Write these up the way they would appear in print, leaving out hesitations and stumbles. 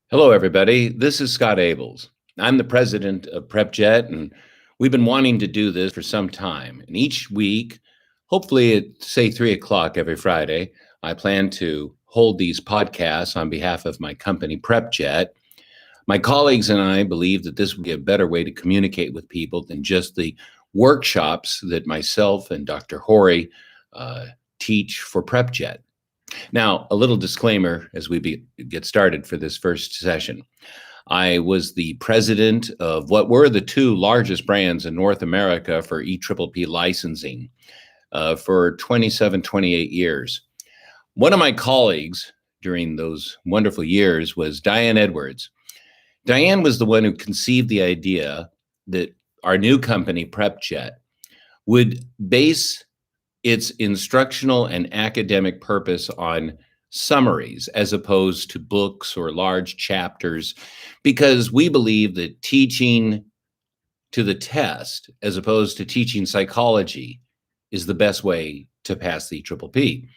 Hello, everybody. This is Scott Abels. I'm the president of PrepJet, and we've been wanting to do this for some time. And each week, hopefully at say 3 o'clock every Friday, I plan to hold these podcasts on behalf of my company, PrepJet. My colleagues and I believe that this would be a better way to communicate with people than just the workshops that myself and Dr. Horry teach for PrepJet. Now, a little disclaimer as we get started for this first session. I was the president of what were the two largest brands in North America for EPPP licensing for 27, 28 years. One of my colleagues during those wonderful years was Diane Edwards. Diane was the one who conceived the idea that our new company, PrepJet, would base its instructional and academic purpose on summaries as opposed to books or large chapters, because we believe that teaching to the test as opposed to teaching psychology is the best way to pass the EPPP.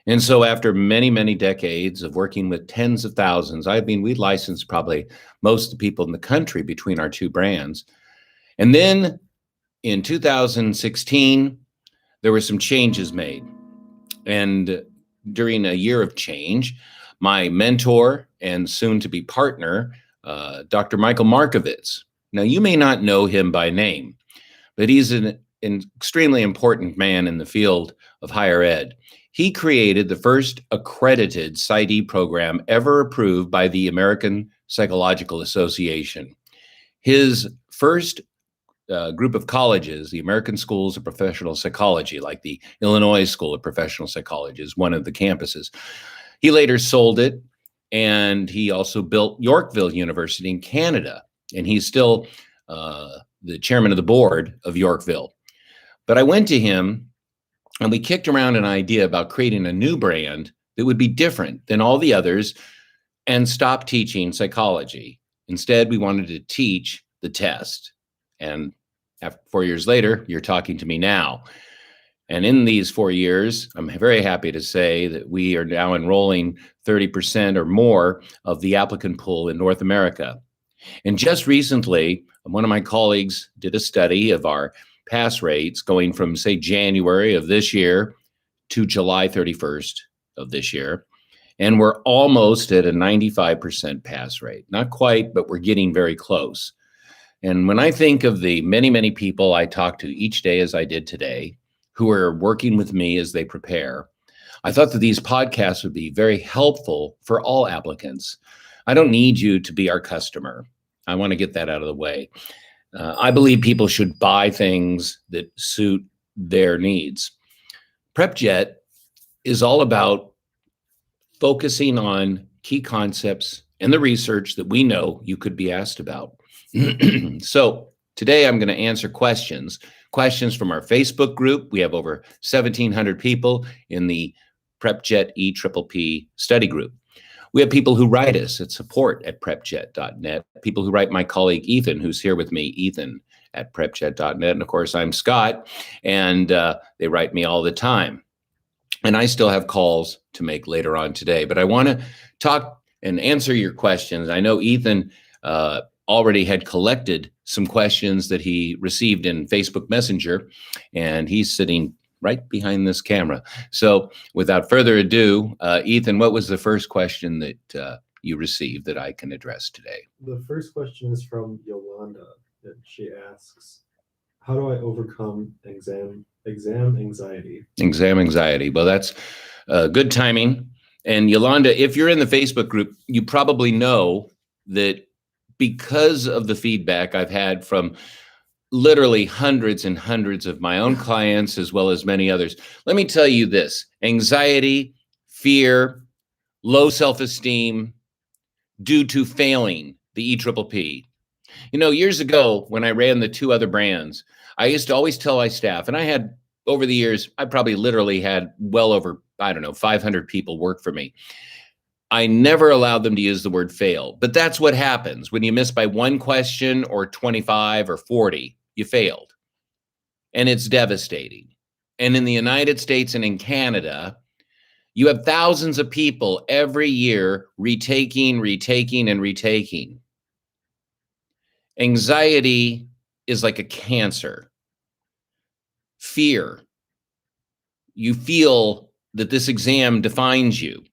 And so after many, many decades of working with tens of thousands, we licensed probably most of the people in the country between our two brands. And then in 2016, there were some changes made. And during a year of change, my mentor and soon-to-be partner, Dr. Michael Markovitz. Now, you may not know him by name, but he's an extremely important man in the field of higher ed. He created the first accredited PsyD program ever approved by the American Psychological Association. His first group of colleges, the American Schools of Professional Psychology, like the Illinois School of Professional Psychology, is one of the campuses. He later sold it, and he also built Yorkville University in Canada, and he's still the chairman of the board of Yorkville. But I went to him, and we kicked around an idea about creating a new brand that would be different than all the others and stop teaching psychology. Instead, we wanted to teach the test. And 4 years later, you're talking to me now. And in these 4 years, I'm very happy to say that we are now enrolling 30% or more of the applicant pool in North America. And just recently, one of my colleagues did a study of our pass rates going from, say, January of this year to July 31st of this year. And we're almost at a 95% pass rate. Not quite, but we're getting very close. And when I think of the many, many people I talk to each day, as I did today, who are working with me as they prepare, I thought that these podcasts would be very helpful for all applicants. I don't need you to be our customer. I want to get that out of the way. I believe people should buy things that suit their needs. PrepJet is all about focusing on key concepts and the research that we know you could be asked about. So today I'm going to answer questions from our Facebook group. We have over 1,700 people in the PrepJet EPPP study group. We have people who write us at support@prepjet.net, people who write my colleague Ethan, who's here with me, Ethan at prepjet.net. And of course, I'm Scott, and they write me all the time. And I still have calls to make later on today, but I want to talk and answer your questions. I know Ethan already had collected some questions that he received in Facebook Messenger, and he's sitting right behind this camera. So without further ado, Ethan, what was the first question that you received that I can address today? The first question is from Yolanda, and she asks, how do I overcome exam anxiety? Exam anxiety. Well, that's good timing. And Yolanda, if you're in the Facebook group, you probably know that because of the feedback I've had from literally hundreds and hundreds of my own clients, as well as many others, let me tell you this: anxiety, fear, low self-esteem due to failing the EPPP. You know, years ago when I ran the two other brands, I used to always tell my staff, and I had, over the years, I probably literally had well over, 500 people work for me. I never allowed them to use the word fail, but that's what happens when you miss by one question or 25 or 40, you failed. And it's devastating. And in the United States and in Canada, You have thousands of people every year retaking, and retaking. Anxiety is like a cancer. Fear. You feel that this exam defines you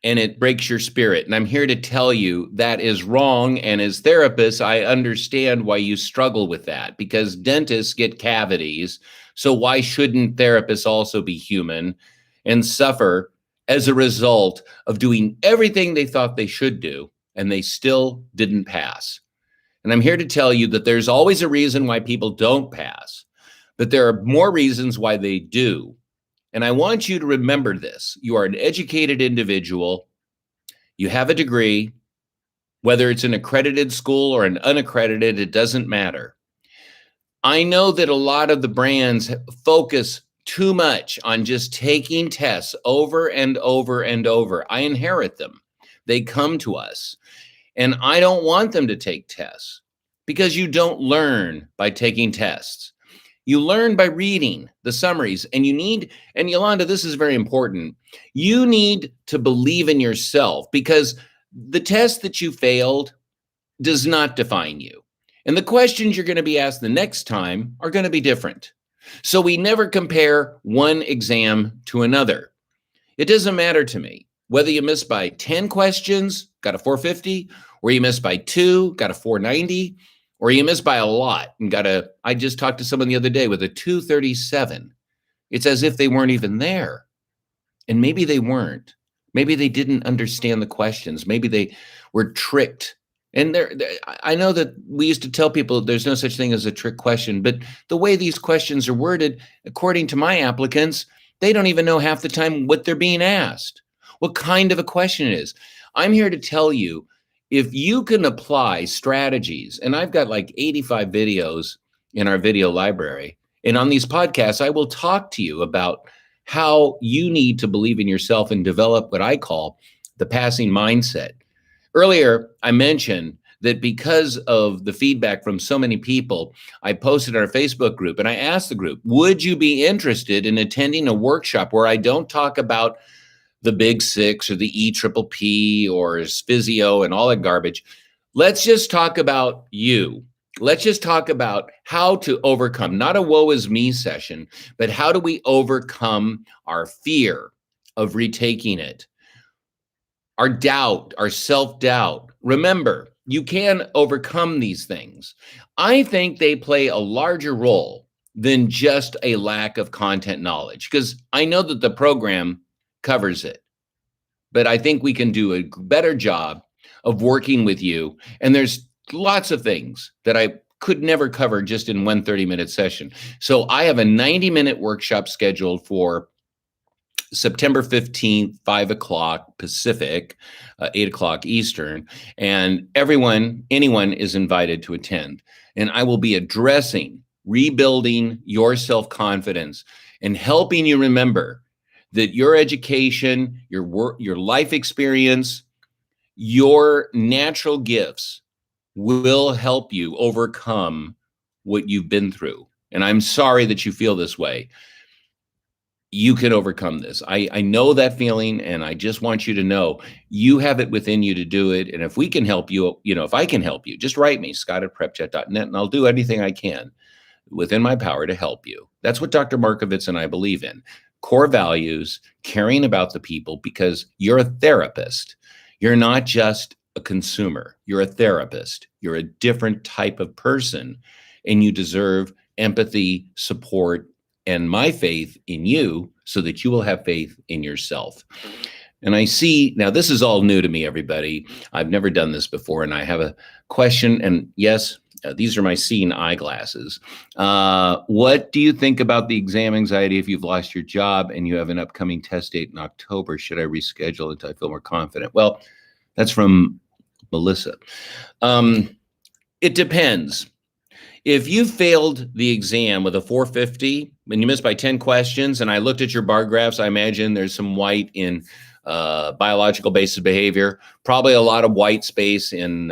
and it breaks your spirit. And I'm here to tell you that is wrong. And as therapists, I understand why you struggle with that, because dentists get cavities. So why shouldn't therapists also be human and suffer as a result of doing everything they thought they should do and they still didn't pass? And I'm here to tell you that there's always a reason why people don't pass, but there are more reasons why they do. And I want you to remember this. You are an educated individual. You have a degree, whether it's an accredited school or an unaccredited, it doesn't matter. I know that a lot of the brands focus too much on just taking tests over and over and over. I inherit them. They come to us. And I don't want them to take tests, because you don't learn by taking tests. You learn by reading the summaries, and and Yolanda, this is very important. You need to believe in yourself, because the test that you failed does not define you. And the questions you're going to be asked the next time are going to be different. So we never compare one exam to another. It doesn't matter to me whether you missed by 10 questions, got a 450, or you missed by 2, got a 490, or you missed by a lot and I just talked to someone the other day with a 237. It's as if they weren't even there. And maybe they weren't. Maybe they didn't understand the questions. Maybe they were tricked. And I know that we used to tell people there's no such thing as a trick question, but the way these questions are worded, according to my applicants, they don't even know half the time what they're being asked, what kind of a question it is. I'm here to tell you, if you can apply strategies, and I've got like 85 videos in our video library, and on these podcasts, I will talk to you about how you need to believe in yourself and develop what I call the passing mindset. Earlier, I mentioned that because of the feedback from so many people, I posted our Facebook group and I asked the group, would you be interested in attending a workshop where I don't talk about the Big Six or the EPPP or physio and all that garbage? Let's just talk about you. Let's just talk about how to overcome, not a woe is me session, but how do we overcome our fear of retaking it? Our doubt, our self-doubt. Remember, you can overcome these things. I think they play a larger role than just a lack of content knowledge, because I know that the program covers it, but I think we can do a better job of working with you. And there's lots of things that I could never cover just in one 30-minute session. So I have a 90-minute workshop scheduled for September 15th, 5 o'clock Pacific, 8 o'clock Eastern, and anyone is invited to attend. And I will be addressing rebuilding your self-confidence and helping you remember that your education, your work, your life experience, your natural gifts will help you overcome what you've been through. And I'm sorry that you feel this way. You can overcome this. I know that feeling, and I just want you to know you have it within you to do it. And if we can help you, if I can help you, just write me, scott@prepjet.net, and I'll do anything I can within my power to help you. That's what Dr. Markovitz and I believe in. Core values, caring about the people, because you're a therapist. You're not just a consumer. You're a therapist. You're a different type of person, and you deserve empathy, support, and my faith in you so that you will have faith in yourself. And I see, now this is all new to me, everybody. I've never done this before, and I have a question. And yes, these are my seeing eyeglasses. What do you think about the exam anxiety if you've lost your job and you have an upcoming test date in October? Should I reschedule until I feel more confident? Well, that's from Melissa. It depends. If you failed the exam with a 450 and you missed by 10 questions, and I looked at your bar graphs, I imagine there's some white in biological basis behavior, probably a lot of white space in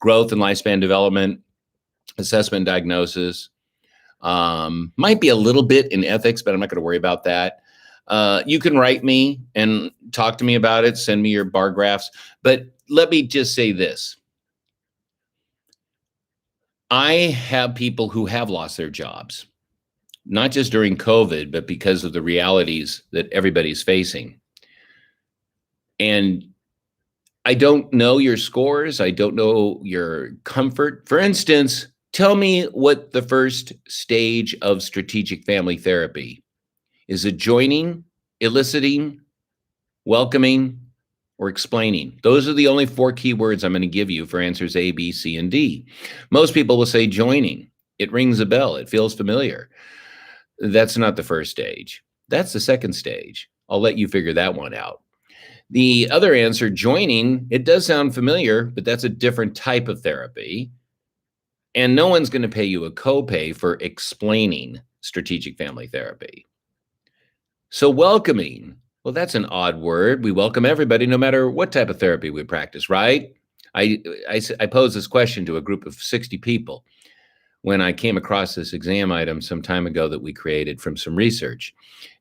growth and lifespan development, assessment, diagnosis, might be a little bit in ethics, but I'm not going to worry about that. You can write me and talk to me about it, send me your bar graphs. But let me just say this. I have people who have lost their jobs, not just during COVID, but because of the realities that everybody's facing. And I don't know your scores. I don't know your comfort. For instance, tell me what the first stage of strategic family therapy is. It joining, eliciting, welcoming, or explaining? Those are the only 4 keywords I'm going to give you for answers A, B, C, and D. Most people will say joining. It rings a bell. It feels familiar. That's not the first stage. That's the second stage. I'll let you figure that one out. The other answer, joining, it does sound familiar, but that's a different type of therapy. And no one's going to pay you a copay for explaining strategic family therapy. So welcoming, well, that's an odd word. We welcome everybody, no matter what type of therapy we practice, right? I posed this question to a group of 60 people when I came across this exam item some time ago that we created from some research.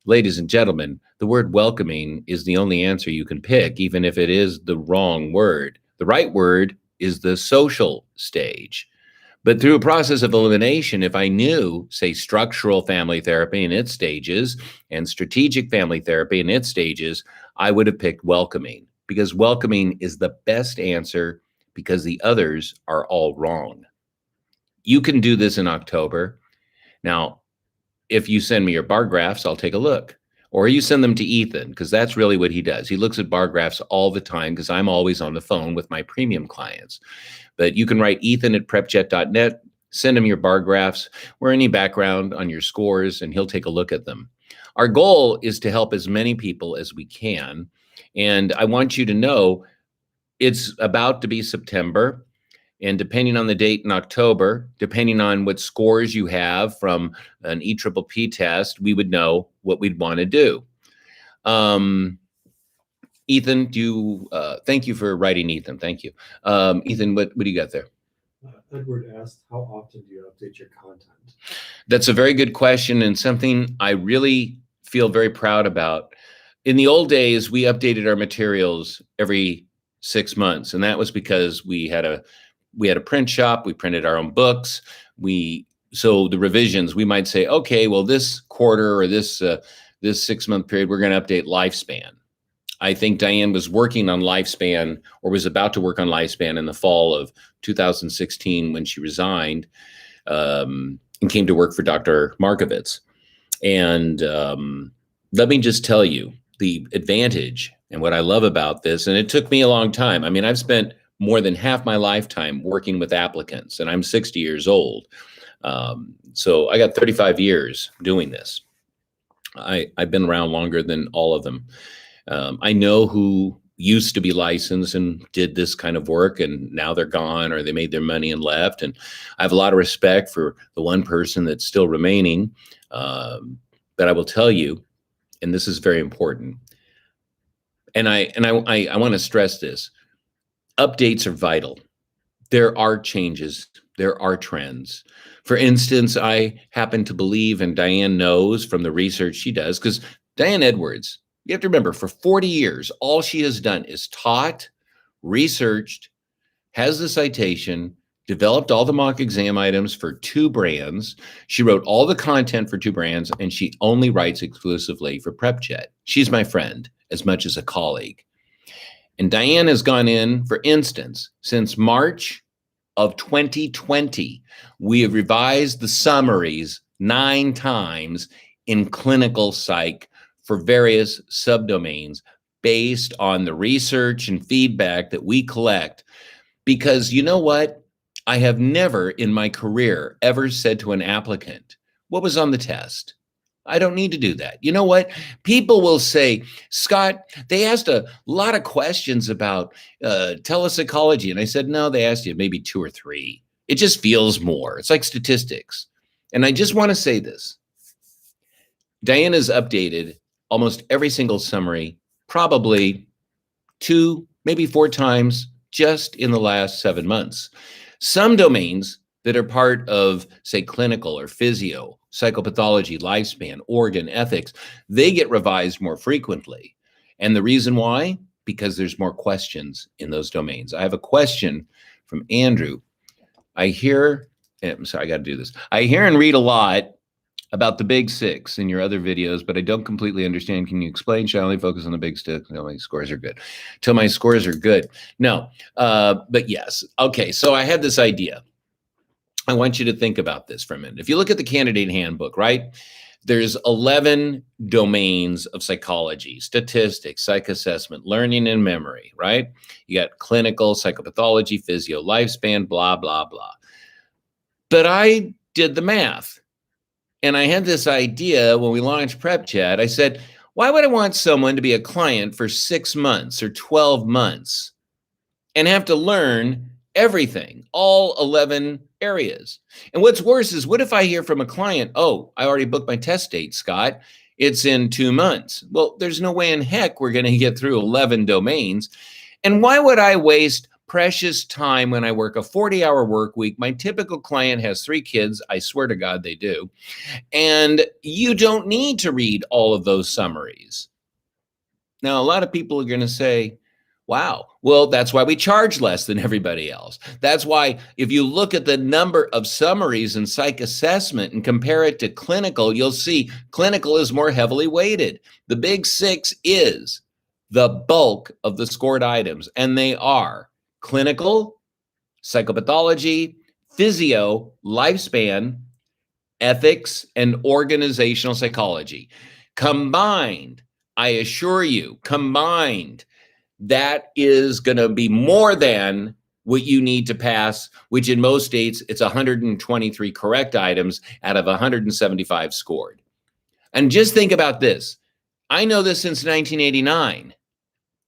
Ladies and gentlemen, the word welcoming is the only answer you can pick, even if it is the wrong word. The right word is the social stage. But through a process of elimination, if I knew, say, structural family therapy in its stages and strategic family therapy in its stages, I would have picked welcoming, because welcoming is the best answer because the others are all wrong. You can do this in October. Now, if you send me your bar graphs, I'll take a look. Or you send them to Ethan, because that's really what he does. He looks at bar graphs all the time because I'm always on the phone with my premium clients. But you can write Ethan at PrepJet.net, send him your bar graphs or any background on your scores, and he'll take a look at them. Our goal is to help as many people as we can. And I want you to know it's about to be September. And depending on the date in October, depending on what scores you have from an EPPP test, we would know what we'd want to do. Ethan, thank you for writing, Ethan. Thank you. Ethan, what do you got there? Edward asked, how often do you update your content? That's a very good question and something I really feel very proud about. In the old days, we updated our materials every 6 months, and that was because we had a print shop. We printed our own books. So the revisions, we might say, okay, well, this quarter or this 6-month period, we're going to update Lifespan. I think Diane was working on Lifespan, or was about to work on Lifespan in the fall of 2016 when she resigned and came to work for Dr. Markovitz. And let me just tell you the advantage and what I love about this. And it took me a long time. I mean, I've spent more than half my lifetime working with applicants, and I'm 60 years old. So I got 35 years doing this. I've been around longer than all of them. I know who used to be licensed and did this kind of work, and now they're gone or they made their money and left. And I have a lot of respect for the one person that's still remaining. But I will tell you, and this is very important, and I want to stress this, updates are vital. There are changes. There are trends. For instance, I happen to believe, and Diane knows from the research she does, because Diane Edwards, you have to remember, for 40 years, all she has done is taught, researched, has the citation, developed all the mock exam items for 2 brands. She wrote all the content for 2 brands, and she only writes exclusively for PrepJet. She's my friend as much as a colleague. And Diane has gone in, for instance, since March of 2020, we have revised the summaries 9 times in clinical psych for various subdomains based on the research and feedback that we collect. Because you know what? I have never in my career ever said to an applicant, what was on the test? I don't need to do that. You know what? People will say, Scott, they asked a lot of questions about telepsychology. And I said, no, they asked you maybe 2 or 3. It just feels more. It's like statistics. And I just want to say this. Diane has updated almost every single summary, probably 2, maybe 4 times just in the last 7 months. Some domains that are part of, say, clinical or physio psychopathology, lifespan, organ, ethics, they get revised more frequently. And the reason why? Because there's more questions in those domains. I have a question from Andrew. I'm sorry, I got to do this. I hear and read a lot about the big six in your other videos, but I don't completely understand. Can you explain? Should I only focus on the big six until my scores are good? Till my scores are good. No, but yes. Okay, so I had this idea. I want you to think about this for a minute. If you look at the candidate handbook, right? There's 11 domains of psychology: statistics, psych assessment, learning and memory, right? You got clinical, psychopathology, physio, lifespan, blah, blah, blah. But I did the math. And I had this idea when we launched PrepJet. I said, why would I want someone to be a client for 6 months or 12 months and have to learn everything, all 11 areas? And what's worse is, what if I hear from a client, oh, I already booked my test date, Scott. It's in 2 months. Well, there's no way in heck we're going to get through 11 domains. And why would I waste precious time when I work a 40-hour work week? My typical client has 3 kids. I swear to God they do. And you don't need to read all of those summaries. Now, a lot of people are going to say, wow, well, that's why we charge less than everybody else. That's why if you look at the number of summaries in psych assessment and compare it to clinical, you'll see clinical is more heavily weighted. The big six is the bulk of the scored items, and they are clinical, psychopathology, physio, lifespan, ethics, and organizational psychology. Combined, I assure you, combined, that is going to be more than what you need to pass, which in most states, it's 123 correct items out of 175 scored. And just think about this. I know this since 1989.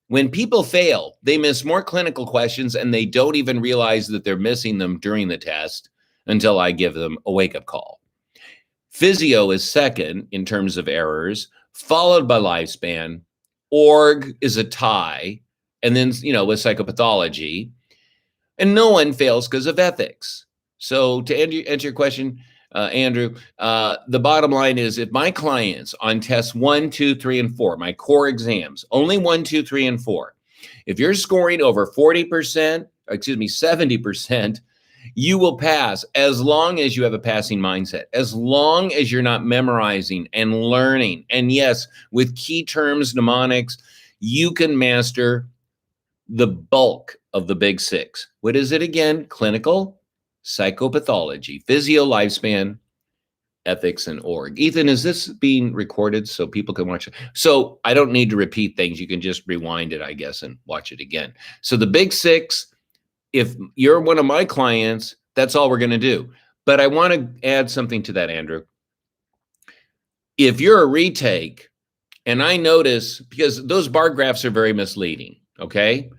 When people fail, they miss more clinical questions and they don't even realize that they're missing them during the test until I give them a wake-up call. Physio is second in terms of errors, followed by lifespan. Org is a tie, and then, with psychopathology. And no one fails because of ethics. So to answer your question, Andrew, the bottom line is, if my clients on tests 1, 2, 3, and 4, my core exams, only 1, 2, 3, and 4, if you're scoring over 70%, you will pass as long as you have a passing mindset, as long as you're not memorizing and learning. And yes, with key terms, mnemonics, you can master the bulk of the big six. What is it again? Clinical, psychopathology, physio, lifespan, ethics, and org. Ethan, is this being recorded so people can watch it? So I don't need to repeat things. You can just rewind it, I guess, and watch it again. So the big six, if you're one of my clients, that's all we're going to do. But I want to add something to that, Andrew. If you're a retake, and I notice, because those bar graphs are very misleading, okay?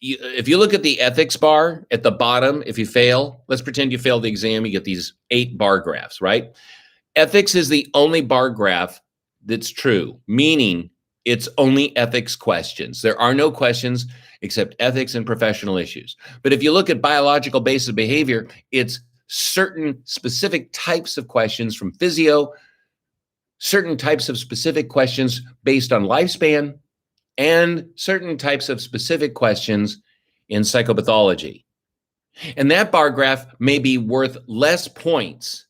If you look at the ethics bar at the bottom, if you fail, let's pretend you failed the exam, you get these 8 bar graphs, right? Ethics is the only bar graph that's true, meaning it's only ethics questions. There are no questions except ethics and professional issues. But if you look at biological basis of behavior, it's certain specific types of questions from physio, certain types of specific questions based on lifespan, and certain types of specific questions in psychopathology. And that bar graph may be worth less points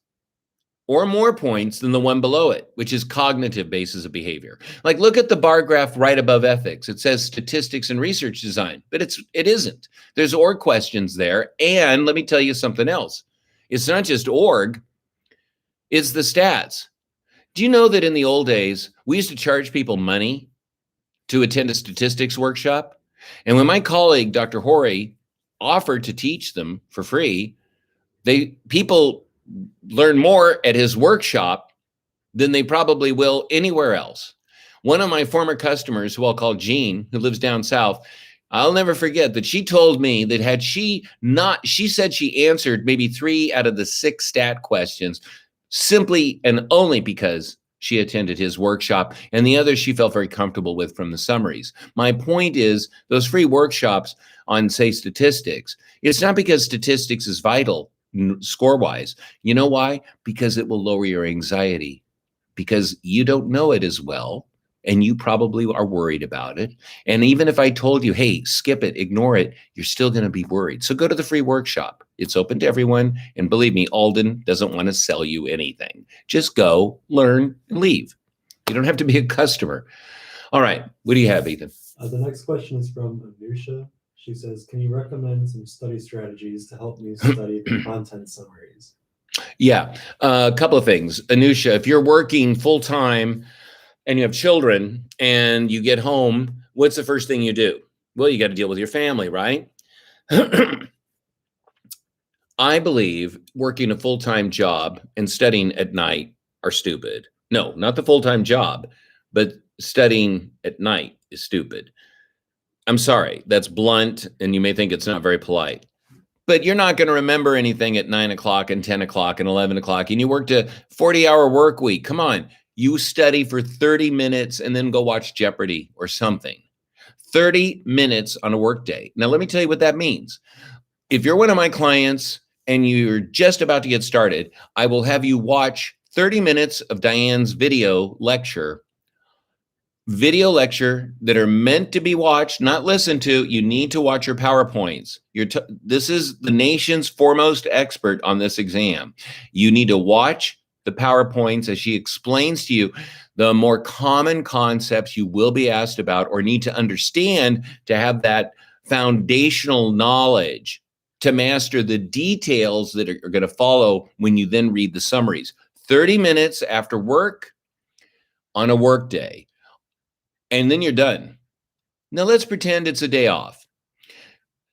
or more points than the one below it, which is cognitive basis of behavior. Like, look at the bar graph right above ethics. It says statistics and research design, but it isn't. There's org questions there. And let me tell you something else. It's not just org, it's the stats. Do you know that in the old days, we used to charge people money to attend a statistics workshop? And when my colleague, Dr. Horry, offered to teach them for free, people learn more at his workshop than they probably will anywhere else. One of my former customers, who I'll call Jean, who lives down south, I'll never forget that she told me that she said she answered maybe 3 out of the 6 stat questions simply and only because she attended his workshop, and the others she felt very comfortable with from the summaries. My point is, those free workshops on, say, statistics, it's not because statistics is vital. score-wise. You know why? Because it will lower your anxiety, because you don't know it as well, and you probably are worried about it. And even if I told you, hey, skip it, ignore it, you're still going to be worried. So go to the free workshop. It's open to everyone. And believe me, Alden doesn't want to sell you anything. Just go, learn, and leave. You don't have to be a customer. All right. What do you have, Ethan? The next question is from Anusha. She says, can you recommend some study strategies to help me study the content summaries? Yeah, a couple of things. Anusha, if you're working full-time and you have children and you get home, what's the first thing you do? Well, you got to deal with your family, right? I believe working a full-time job and studying at night are stupid. No, not the full-time job, but studying at night is stupid. I'm sorry, that's blunt, and you may think it's not very polite. But you're not going to remember anything at 9 o'clock and 10 o'clock and 11 o'clock, and you worked a 40-hour work week. Come on. You study for 30 minutes and then go watch Jeopardy or something. 30 minutes on a work day. Now, let me tell you what that means. If you're one of my clients and you're just about to get started, I will have you watch 30 minutes of Diane's video lecture that are meant to be watched, not listened to. You need to watch your PowerPoints. This is the nation's foremost expert on this exam. You need to watch the PowerPoints as she explains to you the more common concepts you will be asked about or need to understand to have that foundational knowledge to master the details that are going to follow when you then read the summaries. 30 minutes after work on a work day. And then you're done. Now let's pretend it's a day off.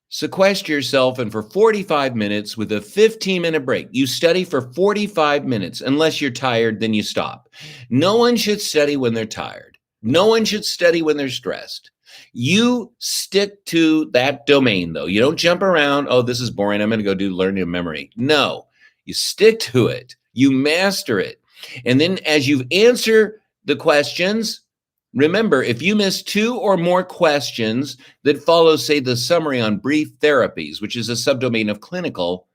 Sequester yourself and for 45 minutes with a 15-minute break. You study for 45 minutes. Unless you're tired, then you stop. No one should study when they're tired. No one should study when they're stressed. You stick to that domain, though. You don't jump around. Oh, this is boring. I'm going to go do learning and memory. No, you stick to it. You master it. And then as you answer the questions, remember, if you miss 2 or more questions that follow, say, the summary on brief therapies, which is a subdomain of clinical,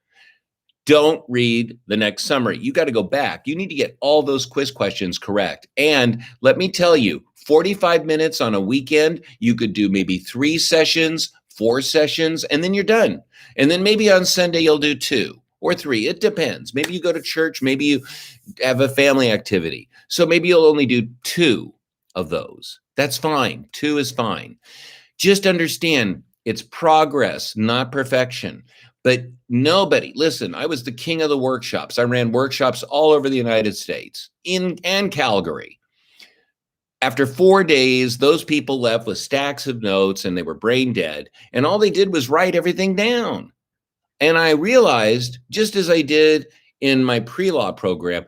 don't read the next summary. You got to go back. You need to get all those quiz questions correct. And let me tell you, 45 minutes on a weekend, you could do maybe 3 sessions, 4 sessions, and then you're done. And then maybe on Sunday, you'll do 2 or 3. It depends. Maybe you go to church. Maybe you have a family activity. So maybe you'll only do 2 of those. That's fine. 2 is fine. Just understand it's progress, not perfection. But nobody, listen, I was the king of the workshops. I ran workshops all over the United States and Calgary. After 4 days, those people left with stacks of notes and they were brain dead. And all they did was write everything down. And I realized, just as I did in my pre-law program,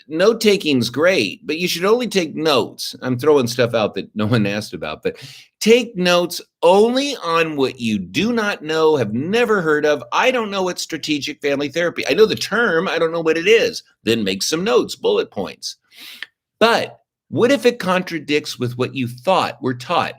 note taking's great, but you should only take notes. I'm throwing stuff out that no one asked about, but take notes only on what you do not know, have never heard of. I don't know what strategic family therapy. I know the term, I don't know what it is. Then make some notes, bullet points. But what if it contradicts with what you thought were taught?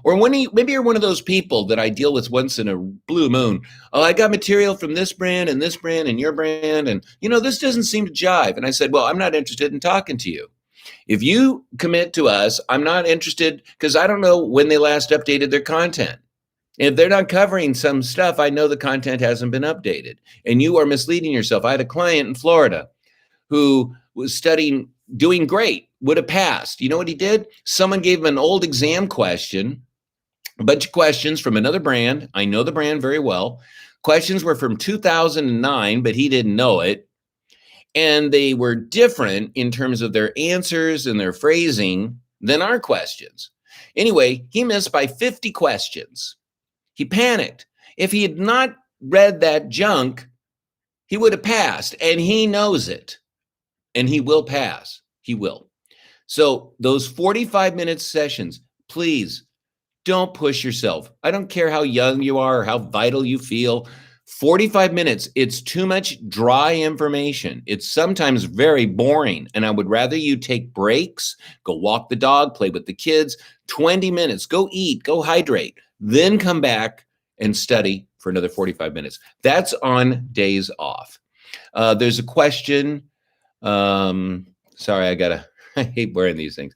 Or maybe you're one of those people that I deal with once in a blue moon. Oh, I got material from this brand and your brand. And, this doesn't seem to jive. And I said, well, I'm not interested in talking to you. If you commit to us, I'm not interested because I don't know when they last updated their content. And if they're not covering some stuff, I know the content hasn't been updated. And you are misleading yourself. I had a client in Florida who was studying, doing great, would have passed. You know what he did? Someone gave him an old exam question, a bunch of questions from another brand. I know the brand very well. Questions were from 2009, but he didn't know it. And they were different in terms of their answers and their phrasing than our questions. Anyway, he missed by 50 questions. He panicked. If he had not read that junk, he would have passed, and he knows it. And he will pass. He will. So those 45-minute sessions, please don't push yourself. I don't care how young you are or how vital you feel. 45 minutes, it's too much dry information. It's sometimes very boring. And I would rather you take breaks, go walk the dog, play with the kids, 20 minutes, go eat, go hydrate, then come back and study for another 45 minutes. That's on days off. There's a question. Sorry, I hate wearing these things.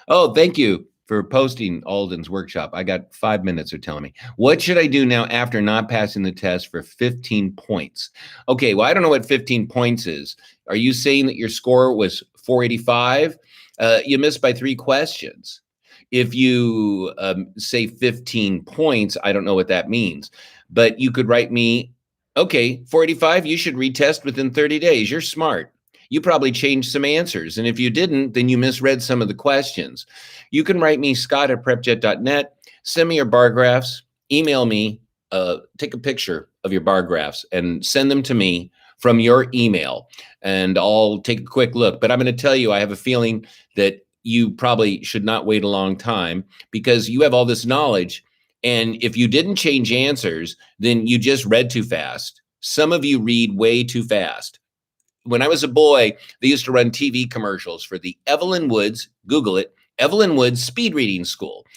Oh, thank you for posting Alden's workshop. I got 5 minutes, they're telling me. What should I do now after not passing the test for 15 points? Okay, well, I don't know what 15 points is. Are you saying that your score was 485? You missed by 3 questions. If you say 15 points, I don't know what that means. But you could write me, okay, 485, you should retest within 30 days. You're smart. You probably changed some answers. And if you didn't, then you misread some of the questions. You can write me, scott@prepjet.net, send me your bar graphs, email me, take a picture of your bar graphs and send them to me from your email. And I'll take a quick look. But I'm going to tell you, I have a feeling that you probably should not wait a long time because you have all this knowledge. And if you didn't change answers, then you just read too fast. Some of you read way too fast. When I was a boy, they used to run TV commercials for the Evelyn Woods, Google it, Evelyn Woods Speed Reading School.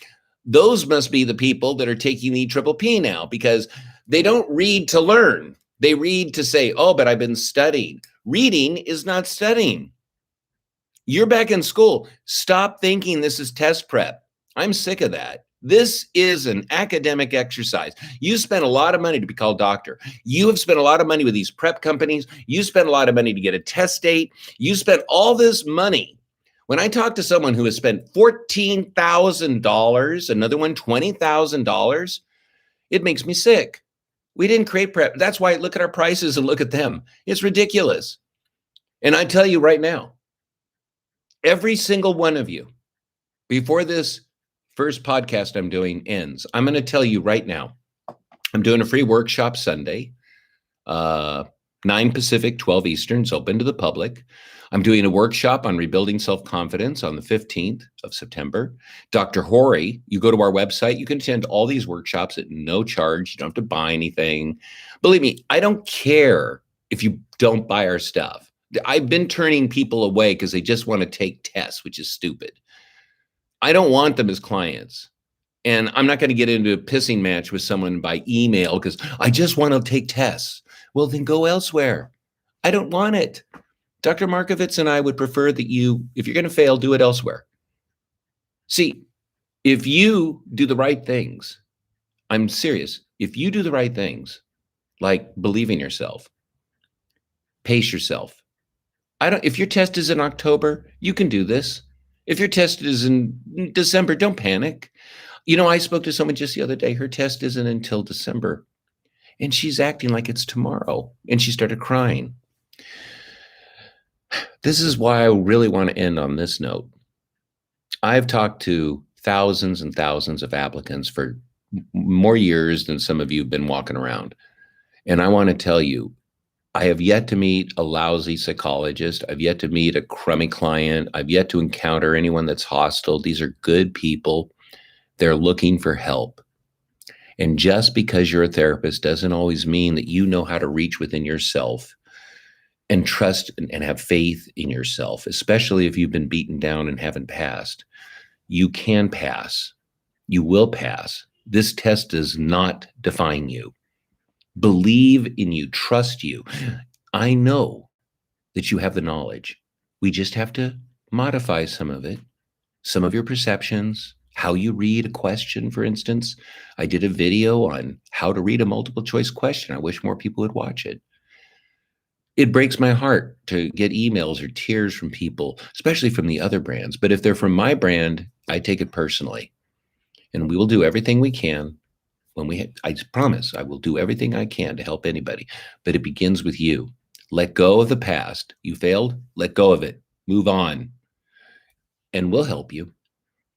Those must be the people that are taking the EPPP now because they don't read to learn. They read to say, oh, but I've been studying. Reading is not studying. You're back in school. Stop thinking this is test prep. I'm sick of that. This is an academic exercise. You spent a lot of money to be called doctor. You have spent a lot of money with these prep companies. You spent a lot of money to get a test date. You spent all this money. When I talk to someone who has spent $14,000, another one $20,000, it makes me sick. We didn't create prep. That's why look at our prices and look at them. It's ridiculous. And I tell you right now, every single one of you, before this first podcast I'm doing ends, I'm going to tell you right now, I'm doing a free workshop Sunday, 9 Pacific, 12 Eastern. It's open to the public. I'm doing a workshop on rebuilding self-confidence on the 15th of September. Dr. Horry, you go to our website, you can attend all these workshops at no charge. You don't have to buy anything. Believe me, I don't care if you don't buy our stuff. I've been turning people away because they just want to take tests, which is stupid. I don't want them as clients. And I'm not going to get into a pissing match with someone by email because I just want to take tests. Well, then go elsewhere. I don't want it. Dr. Markovitz and I would prefer that you, if you're going to fail, do it elsewhere. See, if you do the right things, I'm serious. If you do the right things, like believe in yourself, pace yourself. If your test is in October, you can do this. If your test is in December, don't panic. You know, I spoke to someone just the other day. Her test isn't until December. And she's acting like it's tomorrow. And she started crying. This is why I really want to end on this note. I've talked to thousands and thousands of applicants for more years than some of you have been walking around. And I want to tell you, I have yet to meet a lousy psychologist. I've yet to meet a crummy client. I've yet to encounter anyone that's hostile. These are good people. They're looking for help. And just because you're a therapist doesn't always mean that you know how to reach within yourself and trust and have faith in yourself, especially if you've been beaten down and haven't passed. You can pass. You will pass. This test does not define you. Believe in you, trust you. I know that you have the knowledge. We just have to modify some of it, some of your perceptions, how you read a question, for instance. I did a video on how to read a multiple choice question. I wish more people would watch it. It breaks my heart to get emails or tears from people, especially from the other brands. But if they're from my brand, I take it personally. And we will do everything we can. I promise I will do everything I can to help anybody. But it begins with you. Let go of the past. You failed, let go of it. Move on. And we'll help you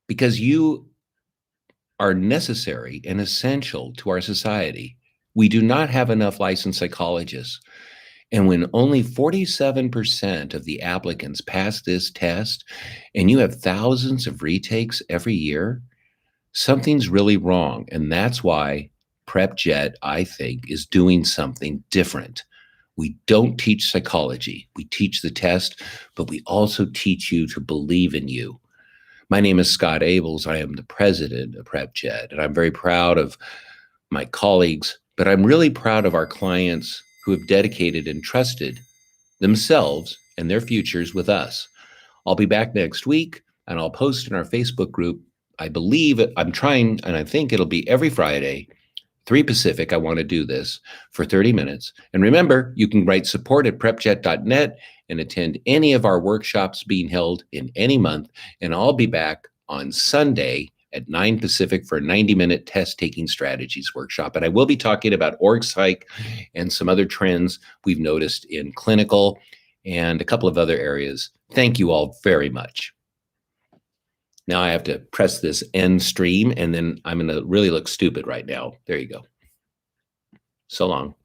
because you are necessary and essential to our society. We do not have enough licensed psychologists. And when only 47% of the applicants pass this test and you have thousands of retakes every year, something's really wrong. And that's why PrepJet, I think, is doing something different. We don't teach psychology. We teach the test, but we also teach you to believe in you. My name is Scott Abels. I am the president of PrepJet, and I'm very proud of my colleagues but I'm really proud of our clients who have dedicated and trusted themselves and their futures with us. I'll be back next week, and I'll post in our Facebook group. I believe I'm trying, and I think it'll be every Friday, 3 Pacific. I want to do this for 30 minutes. And remember, you can write support at prepjet.net and attend any of our workshops being held in any month. And I'll be back on Sunday at 9 Pacific for a 90-minute test-taking strategies workshop. And I will be talking about org psych and some other trends we've noticed in clinical and a couple of other areas. Thank you all very much. Now I have to press this end stream, and then I'm going to really look stupid right now. There you go. So long.